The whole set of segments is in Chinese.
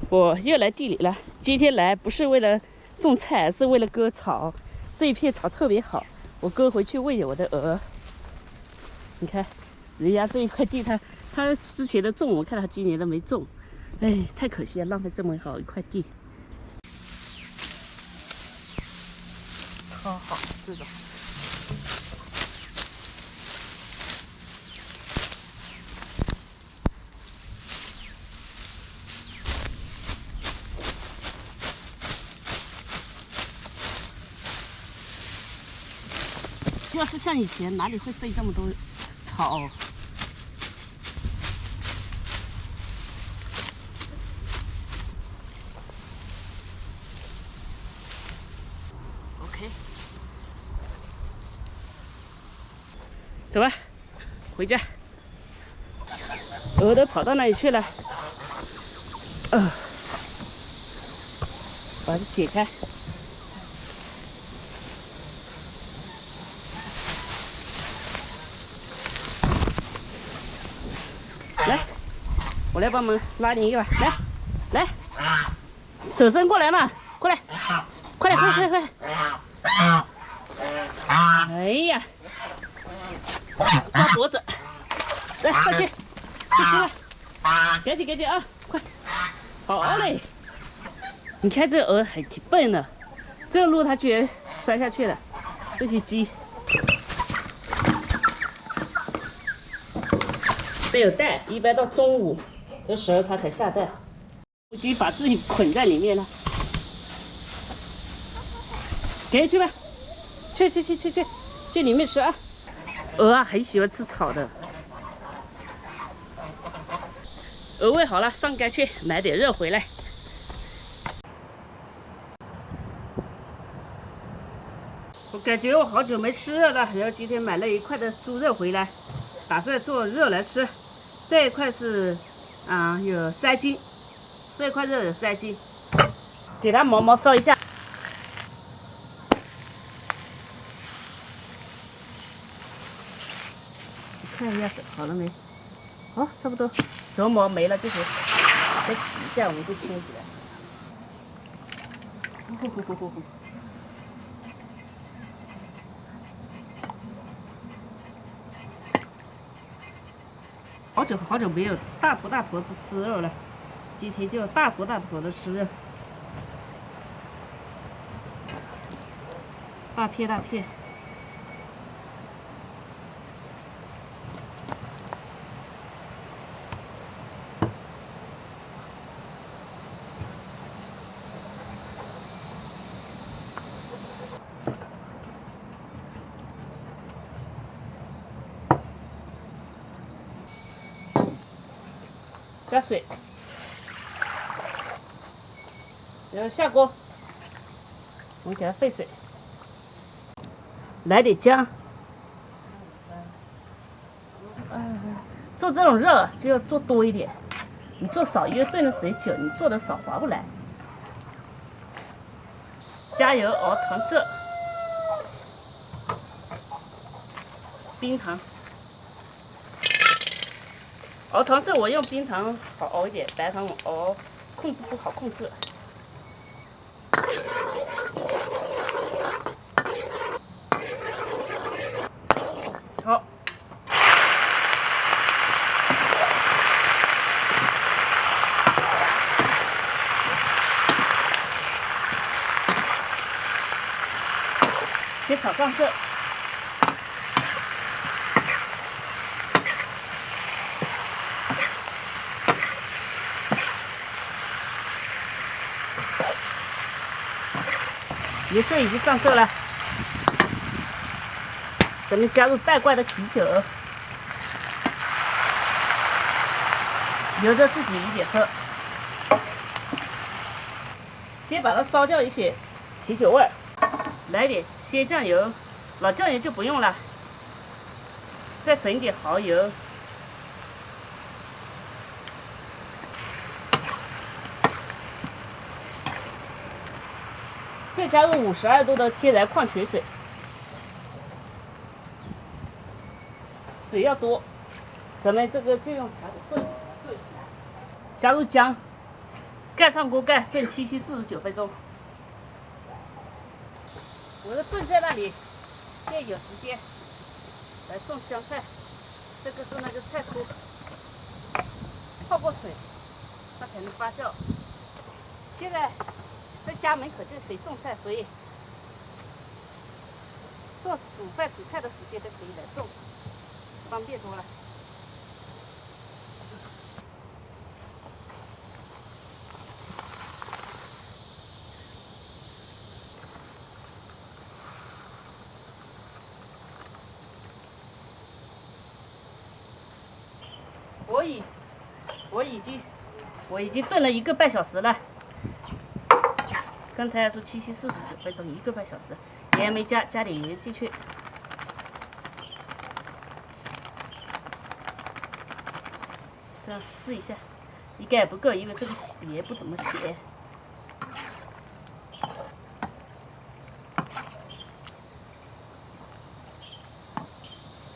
我又来地里了。今天来不是为了种菜，是为了割草。这一片草特别好，我割回去喂我的鹅。你看，人家这一块地他之前的种，我看他今年都没种，哎，太可惜了，浪费这么好一块地。超好，这种。 要是像以前，哪里会生这么多草？OK， 走吧，回家。鹅都跑到哪里去了？把它解开。 来，我来帮忙拉你一把，来，手伸过来嘛，过来，快点，快！哎呀，抓脖子，来，快去吃了，赶紧啊，快，好嘞！你看这鹅还挺笨的，这个路它居然摔下去了，这些鸡。 没有蛋，一般到中午的时候它才下蛋。已经把自己捆在里面了，赶紧去吧，去里面吃啊！鹅啊，很喜欢吃草的。鹅喂好了，上街去买点肉回来。我感觉我好久没吃肉了，然后今天买了一块的猪肉回来，打算做肉来吃。 这一块是，有3斤，这一块肉有3斤，给它毛烧一下。看一下好了没？好，差不多，手毛没了就行。再洗一下，我们就清起来。好久没有大坨的吃肉了，今天就大坨的吃肉，大片。加水，然后下锅，我们给它沸水，来点姜。做这种肉就要做多一点，你做少，因为炖的时间久，你做的少划不来。加油熬糖色，冰糖。 熬糖色我用冰糖好熬一点，白糖我熬不好控制。好，先炒上色。 颜色已经上色了，咱们加入半罐的啤酒，留着自己一点喝。先把它烧掉一些啤酒味儿，来点鲜酱油，老酱油就不用了，再整一点蚝油。 再加入52度的天然矿泉水，水要多，咱们这个就用柴火炖起来。加入姜，盖上锅盖，炖7稀49分钟。我是炖在那里，现有时间来种香菜。这个是那个菜枯，泡过水，它才能发酵。现在在家门口就可以种菜，所以煮饭煮菜的时间都可以来种，方便多了。我已经炖了1个半小时了。刚才说7稀49分钟，1个半小时，盐没加，加点盐进去。这样试一下，应该也不够，因为这个盐不怎么咸。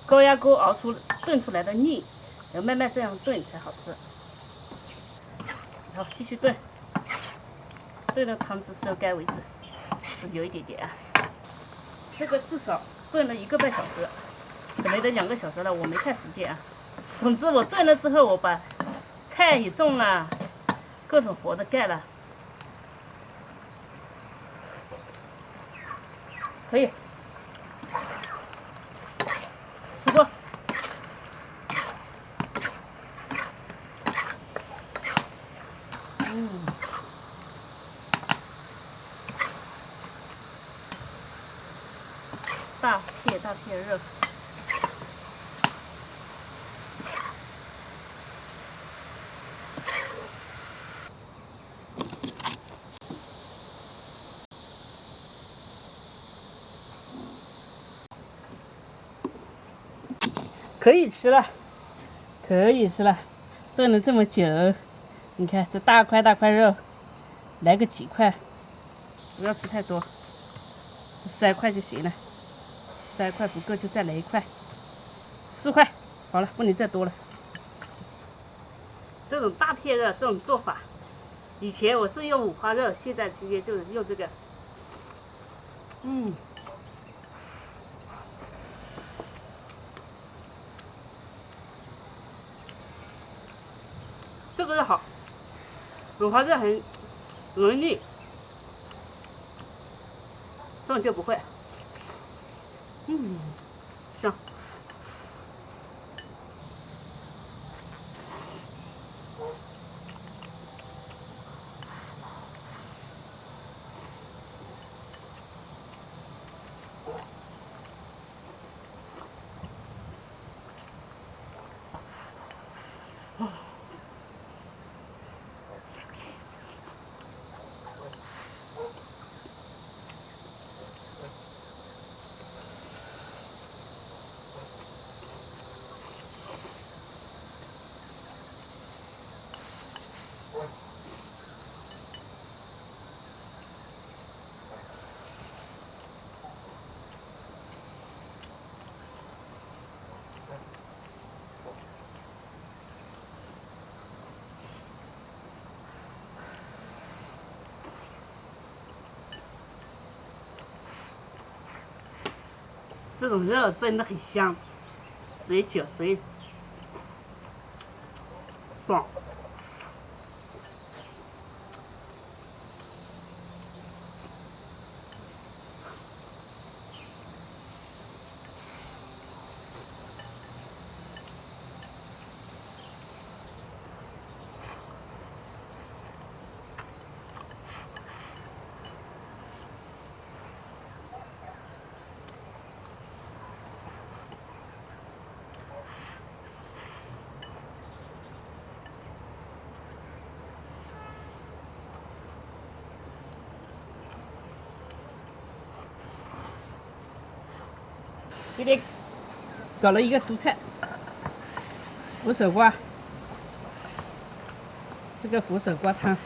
高压锅炖出来的腻，要慢慢这样炖才好吃。好，继续炖，炖到汤汁收干为止，只留一点点啊。这个至少炖了1个半小时，本来得2个小时了，我没看时间啊。总之我炖了之后，我把菜也种了，各种活的干了，可以。出锅。大片肉。可以吃了，可以吃了。炖了这么久，你看这大块肉，来个几块，不要吃太多，3块就行了。3块不够就再来1块，4块，好了，不能再多了。这种大片肉这种做法，以前我是用五花肉，现在直接就是用这个。这个肉好，五花肉很容易腻，这种就不会。香。这种肉真的很香，直接嚼，所以爽。今天搞了一个蔬菜，佛手瓜，这个佛手瓜汤。